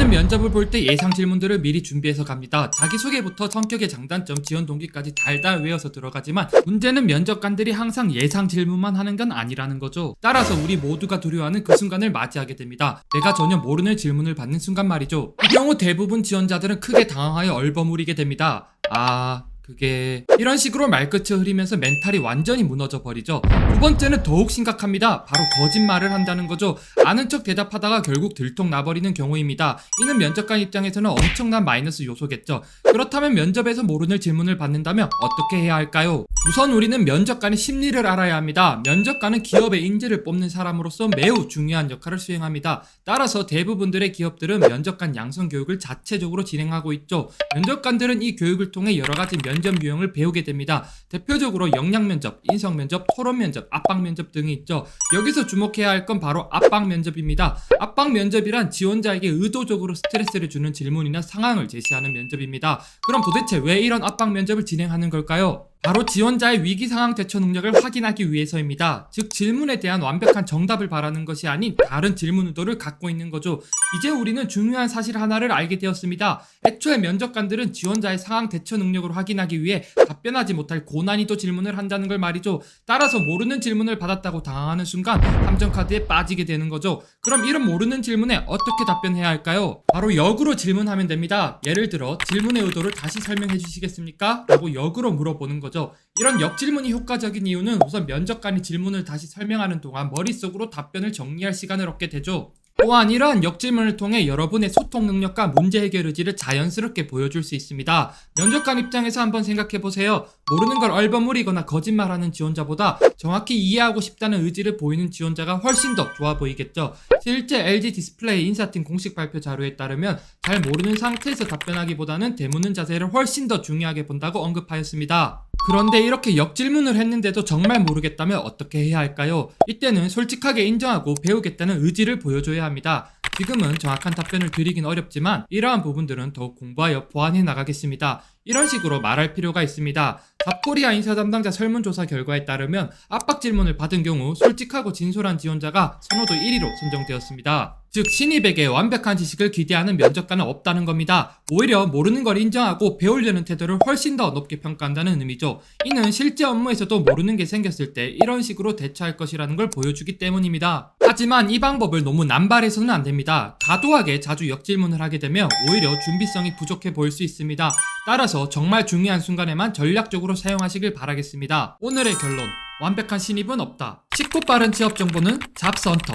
우리는 면접을 볼 때 예상 질문들을 미리 준비해서 갑니다. 자기소개부터 성격의 장단점, 지원 동기까지 달달 외워서 들어가지만 문제는 면접관들이 항상 예상 질문만 하는 건 아니라는 거죠. 따라서 우리 모두가 두려워하는 그 순간을 맞이하게 됩니다. 내가 전혀 모르는 질문을 받는 순간 말이죠. 이 경우 대부분 지원자들은 크게 당황하여 얼버무리게 됩니다. 이런 식으로 말끝을 흐리면서 멘탈이 완전히 무너져 버리죠. 두 번째는 더욱 심각합니다. 바로 거짓말을 한다는 거죠. 아는 척 대답하다가 결국 들통나버리는 경우입니다. 이는 면접관 입장에서는 엄청난 마이너스 요소겠죠. 그렇다면 면접에서 모르는 질문을 받는다면 어떻게 해야 할까요? 우선 우리는 면접관의 심리를 알아야 합니다. 면접관은 기업의 인재를 뽑는 사람으로서 매우 중요한 역할을 수행합니다. 따라서 대부분들의 기업들은 면접관 양성 교육을 자체적으로 진행하고 있죠. 면접관들은 이 교육을 통해 여러가지 면접 유형을 배우게 됩니다. 대표적으로 역량면접, 인성면접, 토론면접, 압박면접 등이 있죠. 여기서 주목해야 할 건 바로 압박면접입니다. 압박면접이란 지원자에게 의도적으로 스트레스를 주는 질문이나 상황을 제시하는 면접입니다. 그럼 도대체 왜 이런 압박면접을 진행하는 걸까요? 바로 지원자의 위기상황 대처 능력을 확인하기 위해서입니다. 즉 질문에 대한 완벽한 정답을 바라는 것이 아닌 다른 질문 의도를 갖고 있는 거죠. 이제 우리는 중요한 사실 하나를 알게 되었습니다. 애초에 면접관들은 지원자의 상황 대처 능력을 확인하기 위해 답변하지 못할 고난이도 질문을 한다는 걸 말이죠. 따라서 모르는 질문을 받았다고 당황하는 순간 함정카드에 빠지게 되는 거죠. 그럼 이런 모르는 질문에 어떻게 답변해야 할까요? 바로 역으로 질문하면 됩니다. 예를 들어 질문의 의도를 다시 설명해 주시겠습니까? 라고 역으로 물어보는 거죠. 이런 역질문이 효과적인 이유는 우선 면접관이 질문을 다시 설명하는 동안 머릿속으로 답변을 정리할 시간을 얻게 되죠. 또한 이러한 역질문을 통해 여러분의 소통 능력과 문제 해결 의지를 자연스럽게 보여줄 수 있습니다. 면접관 입장에서 한번 생각해보세요. 모르는 걸 얼버무리거나 거짓말하는 지원자보다 정확히 이해하고 싶다는 의지를 보이는 지원자가 훨씬 더 좋아 보이겠죠. 실제 LG 디스플레이 인사팀 공식 발표 자료에 따르면 잘 모르는 상태에서 답변하기보다는 대묻는 자세를 훨씬 더 중요하게 본다고 언급하였습니다. 그런데 이렇게 역질문을 했는데도 정말 모르겠다면 어떻게 해야 할까요? 이때는 솔직하게 인정하고 배우겠다는 의지를 보여줘야 합니다. 지금은 정확한 답변을 드리긴 어렵지만 이러한 부분들은 더욱 공부하여 보완해 나가겠습니다. 이런 식으로 말할 필요가 있습니다. 잡코리아 인사 담당자 설문조사 결과에 따르면 압박 질문을 받은 경우 솔직하고 진솔한 지원자가 선호도 1위로 선정되었습니다. 즉 신입에게 완벽한 지식을 기대하는 면접관은 없다는 겁니다. 오히려 모르는 걸 인정하고 배우려는 태도를 훨씬 더 높게 평가한다는 의미죠. 이는 실제 업무에서도 모르는 게 생겼을 때 이런 식으로 대처할 것이라는 걸 보여주기 때문입니다. 하지만 이 방법을 너무 남발해서는 안 됩니다. 과도하게 자주 역질문을 하게 되면 오히려 준비성이 부족해 보일 수 있습니다. 따라서 정말 중요한 순간에만 전략적으로 사용하시길 바라겠습니다. 오늘의 결론, 완벽한 신입은 없다. 쉽고 빠른 취업 정보는 잡스헌터.